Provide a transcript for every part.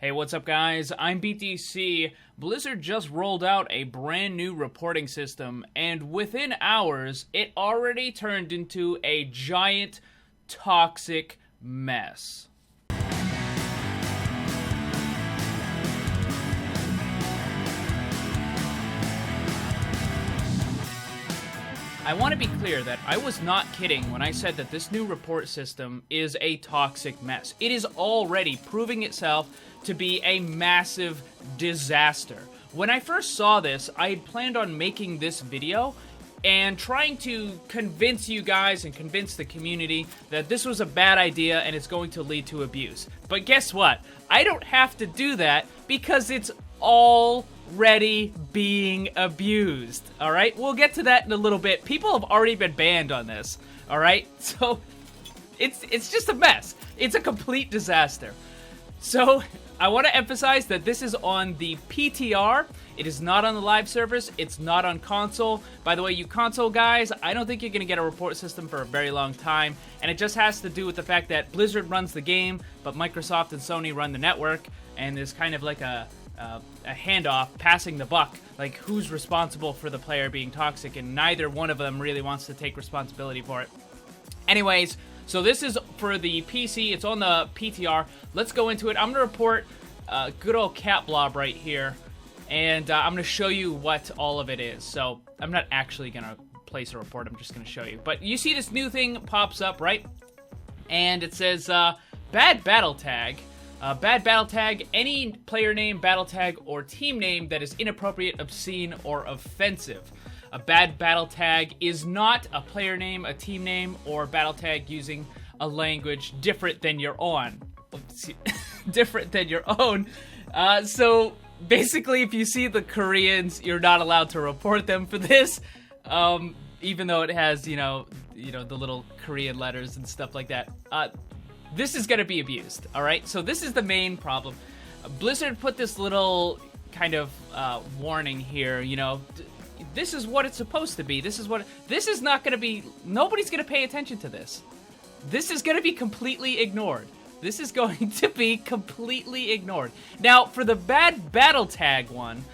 Hey, what's up, guys? I'm BTC. Blizzard just rolled out a brand new reporting system, and within hours, it already turned into a giant, toxic mess. I want to be clear that I was not kidding when I said that this new report system is a toxic mess. It is already proving itself to be a massive disaster. When I first saw this, I had planned on making this video and trying to convince you guys and convince the community that this was a bad idea and it's going to lead to abuse. But guess what? I don't have to do that because it's already being abused. Alright? We'll get to that in a little bit. People have already been banned on this. Alright? So, it's just a mess. It's a complete disaster. So, I want to emphasize that this is on the PTR. It is not on the live servers. It's not on console. By the way, you console guys, I don't think you're going to get a report system for a very long time. And it just has to do with the fact that Blizzard runs the game, but Microsoft and Sony run the network. And there's kind of like a handoff, passing the buck, like who's responsible for the player being toxic, and neither one of them really wants to take responsibility for it. Anyways, so this is for the PC. It's on the PTR. Let's go into it. I'm going to report good old cat blob right here, and I'm going to show you what all of it is. So I'm not actually going to place a report. I'm just going to show you. But you see this new thing pops up, right? And it says, bad battle tag. Bad battle tag, any player name, battle tag, or team name that is inappropriate, obscene, or offensive. A bad battle tag is not a player name, a team name, or battle tag using a language different than your own. Different than your own. So basically, if you see the Koreans, you're not allowed to report them for this. Even though it has, you know, the little Korean letters and stuff like that. This is going to be abused, all right? So this is the main problem. Blizzard put this little kind of warning here, you know, this is what it's supposed to be. This is not going to be, nobody's going to pay attention to this. This is going to be completely ignored. This is going to be completely ignored. Now, for the bad battle tag one,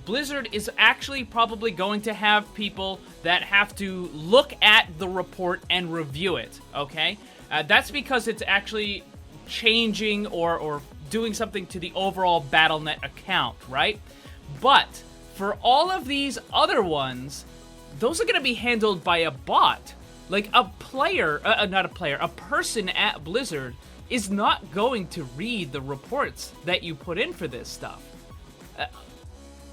Blizzard is actually probably going to have people that have to look at the report and review it, okay? That's because it's actually changing or doing something to the overall Battle.net account, right? But for all of these other ones, those are going to be handled by a bot. Like a player, a person at Blizzard is not going to read the reports that you put in for this stuff.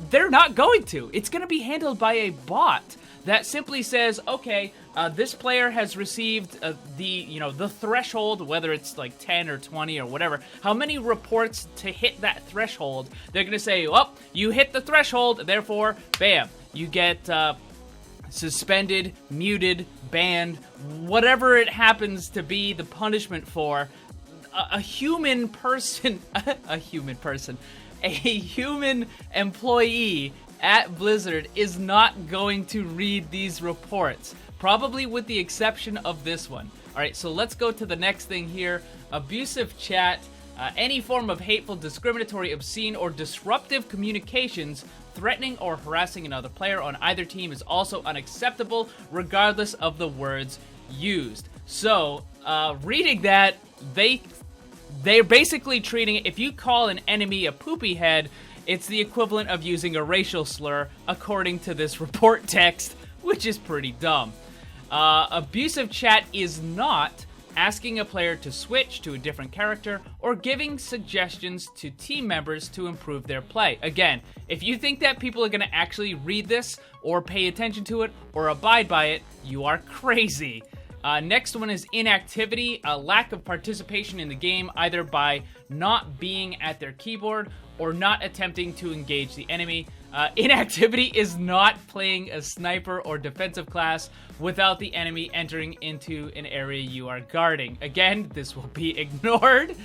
They're not going to. It's going to be handled by a bot that simply says, okay, this player has received the threshold, whether it's like 10 or 20 or whatever, how many reports to hit that threshold. They're going to say, well, you hit the threshold, therefore, bam, you get suspended, muted, banned, whatever it happens to be the punishment for. A human employee at Blizzard is not going to read these reports, probably with the exception of this one. Alright, so let's go to the next thing here. Abusive chat. Any form of hateful, discriminatory, obscene, or disruptive communications threatening or harassing another player on either team is also unacceptable, regardless of the words used. So, reading that, they're basically treating it, if you call an enemy a poopy head, it's the equivalent of using a racial slur, according to this report text, which is pretty dumb. Abusive chat is not asking a player to switch to a different character or giving suggestions to team members to improve their play. Again, if you think that people are going to actually read this or pay attention to it or abide by it, you are crazy. Next one is inactivity, a lack of participation in the game, either by not being at their keyboard or not attempting to engage the enemy. Inactivity is not playing a sniper or defensive class without the enemy entering into an area you are guarding. Again, this will be ignored.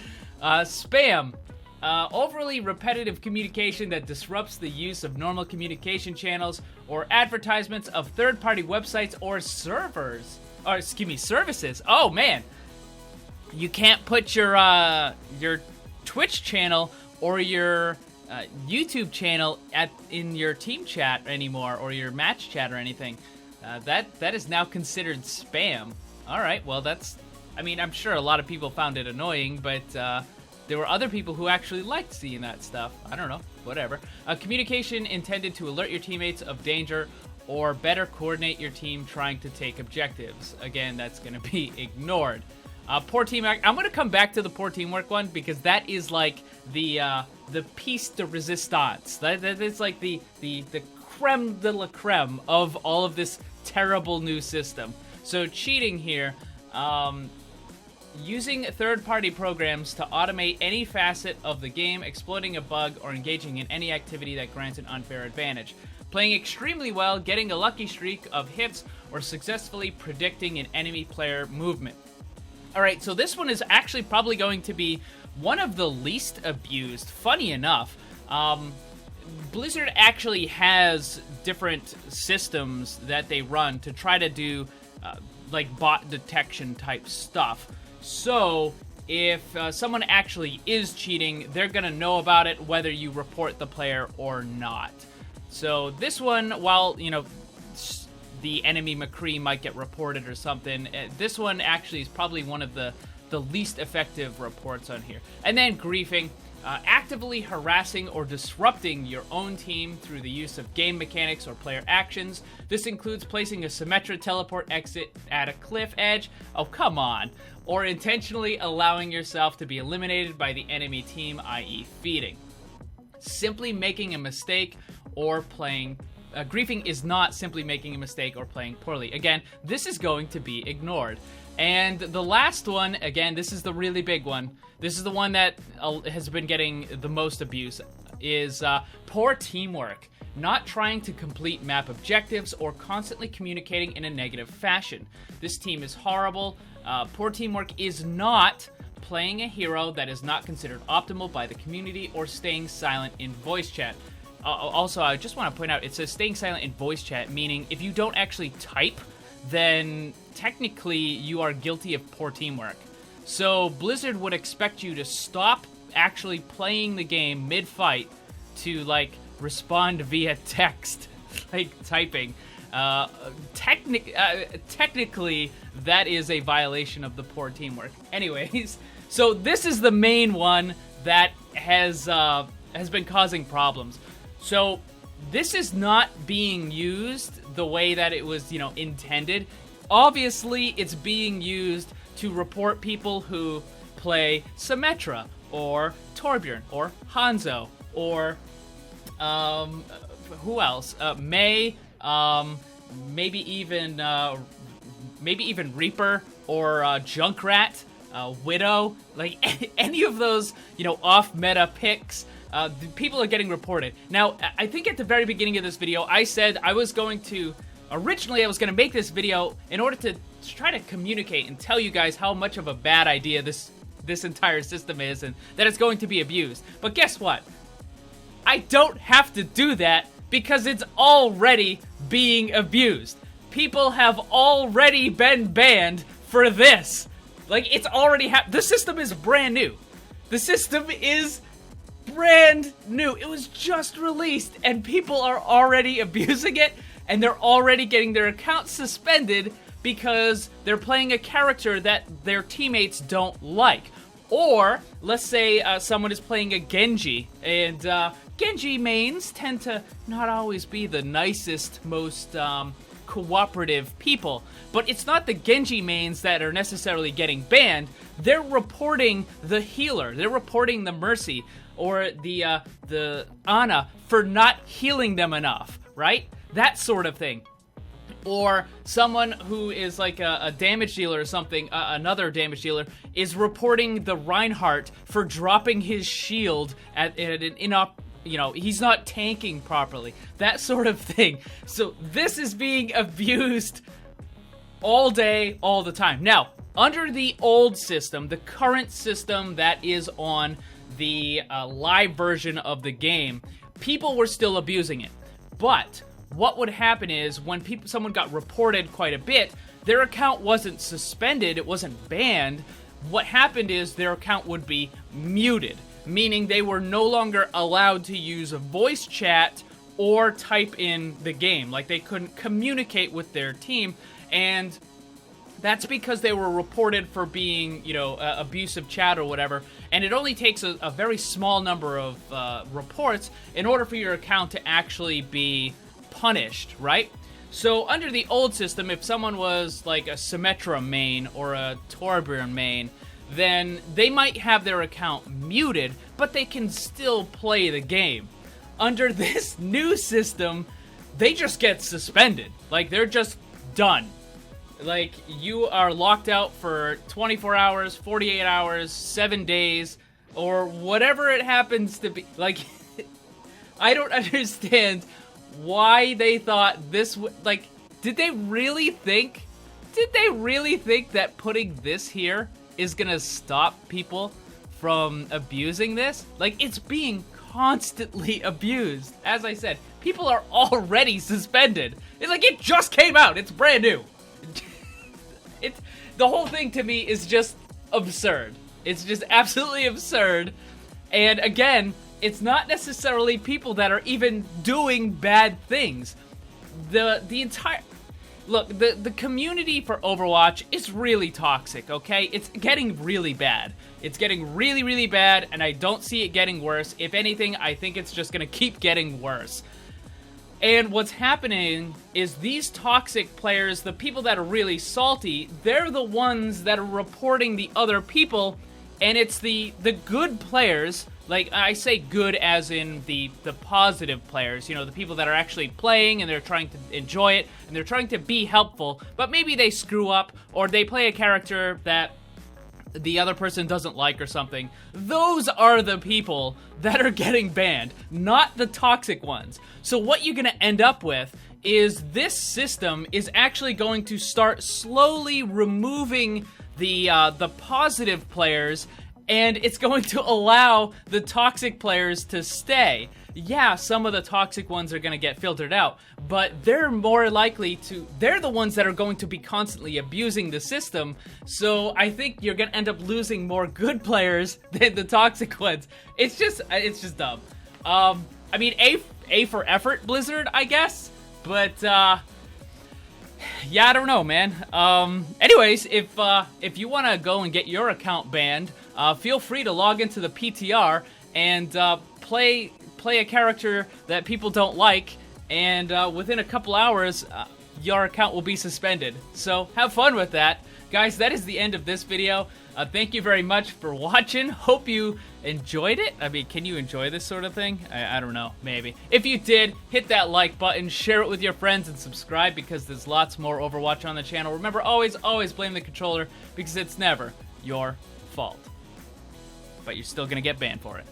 Spam. Overly repetitive communication that disrupts the use of normal communication channels or advertisements of third-party websites or servers. Or, excuse me, services. Oh, man. You can't put your Twitch channel or your YouTube channel in your team chat anymore, or your match chat or anything. That is now considered spam. All right, well, I mean, I'm sure a lot of people found it annoying, but there were other people who actually liked seeing that stuff. I don't know, whatever. Communication intended to alert your teammates of danger or better coordinate your team trying to take objectives. Again, that's going to be ignored. Poor teamwork. I'm going to come back to the poor teamwork one because that is like the piece de resistance. That is like the creme de la creme of all of this terrible new system. So cheating here. Using third-party programs to automate any facet of the game, exploiting a bug, or engaging in any activity that grants an unfair advantage. Playing extremely well, getting a lucky streak of hits, or successfully predicting an enemy player movement. Alright, so this one is actually probably going to be one of the least abused. Funny enough, Blizzard actually has different systems that they run to try to do like bot detection type stuff. So if someone actually is cheating, they're gonna know about it whether you report the player or not. So this one, while, you know, the enemy McCree might get reported or something, this one actually is probably one of the least effective reports on here. And then griefing. Actively harassing or disrupting your own team through the use of game mechanics or player actions. This includes placing a Symmetra teleport exit at a cliff edge. Oh, come on. Or intentionally allowing yourself to be eliminated by the enemy team, i.e. feeding. Simply making a mistake or playing... griefing is not simply making a mistake or playing poorly. Again, this is going to be ignored. And the last one, again, this is the really big one. This is the one that has been getting the most abuse, is poor teamwork. Not trying to complete map objectives or constantly communicating in a negative fashion. This team is horrible. Poor teamwork is not playing a hero that is not considered optimal by the community or staying silent in voice chat. Also, I just want to point out, it says staying silent in voice chat, meaning if you don't actually type, then technically you are guilty of poor teamwork. So Blizzard would expect you to stop actually playing the game mid-fight to, like, respond via text, like typing. Technically, that is a violation of the poor teamwork. Anyways, so this is the main one that has been causing problems. So this is not being used the way that it was, you know, intended. Obviously, it's being used to report people who play Symmetra, or Torbjorn, or Hanzo, or, who else? Mei, maybe even Reaper, or Junkrat, Widow, like any of those, you know, off-meta picks. People are getting reported. Now, I think at the very beginning of this video, I said I was going to... Originally, I was going to make this video in order to try to communicate and tell you guys how much of a bad idea this entire system is and that it's going to be abused. But guess what? I don't have to do that because it's already being abused. People have already been banned for this. Like, it's already the system is brand new. The system is brand new. It was just released and people are already abusing it, and they're already getting their accounts suspended because they're playing a character that their teammates don't like. Or, let's say someone is playing a Genji, and Genji mains tend to not always be the nicest, most cooperative people. But it's not the Genji mains that are necessarily getting banned. They're reporting the healer. They're reporting the Mercy or the Ana for not healing them enough, right? That sort of thing. Or someone who is like a damage dealer or something, another damage dealer, is reporting the Reinhardt for dropping his shield at an you know, he's not tanking properly. That sort of thing. So this is being abused all day, all the time. Now, under the old system, the current system that is on the live version of the game, people were still abusing it. But what would happen is when someone got reported quite a bit, their account wasn't suspended, it wasn't banned. What happened is their account would be muted. meaning they were no longer allowed to use a voice chat or type in the game. Like, they couldn't communicate with their team, and that's because they were reported for being, you know, abusive chat or whatever, and it only takes a very small number of reports in order for your account to actually be punished, right? So under the old system, if someone was like a Symmetra main or a Torbjorn main, then they might have their account muted, but they can still play the game. Under this new system, they just get suspended. Like, they're just done. Like, you are locked out for 24 hours, 48 hours, 7 days, or whatever it happens to be. Like, I don't understand why they thought this would, like, did they really think that putting this here is gonna stop people from abusing this? Like, it's being constantly abused. As I said, people are already suspended. It's like, it just came out. It's brand new. The whole thing to me is just absurd. It's just absolutely absurd. And again, it's not necessarily people that are even doing bad things. The entire... Look, the community for Overwatch is really toxic, okay? It's getting really bad. It's getting really, really bad, and I don't see it getting worse. If anything, I think it's just gonna keep getting worse. And what's happening is these toxic players, the people that are really salty, they're the ones that are reporting the other people, and it's the good players, like, I say good as in the positive players, you know, the people that are actually playing and they're trying to enjoy it, and they're trying to be helpful, but maybe they screw up, or they play a character that the other person doesn't like or something. Those are the people that are getting banned, not the toxic ones. So what you're gonna end up with is this system is actually going to start slowly removing the positive players, and it's going to allow the toxic players to stay. Yeah, some of the toxic ones are going to get filtered out, but they're more likely to... They're the ones that are going to be constantly abusing the system, so I think you're going to end up losing more good players than the toxic ones. It's just dumb. I mean, A for effort, Blizzard, I guess, but, yeah, I don't know, man. Anyways, if you want to go and get your account banned, feel free to log into the PTR and play a character that people don't like, and within a couple hours, your account will be suspended. So have fun with that. Guys, that is the end of this video. Thank you very much for watching. Hope you enjoyed it. I mean, can you enjoy this sort of thing? I don't know, maybe. If you did, hit that like button, share it with your friends, and subscribe because there's lots more Overwatch on the channel. Remember, always blame the controller because it's never your fault. But you're still gonna get banned for it.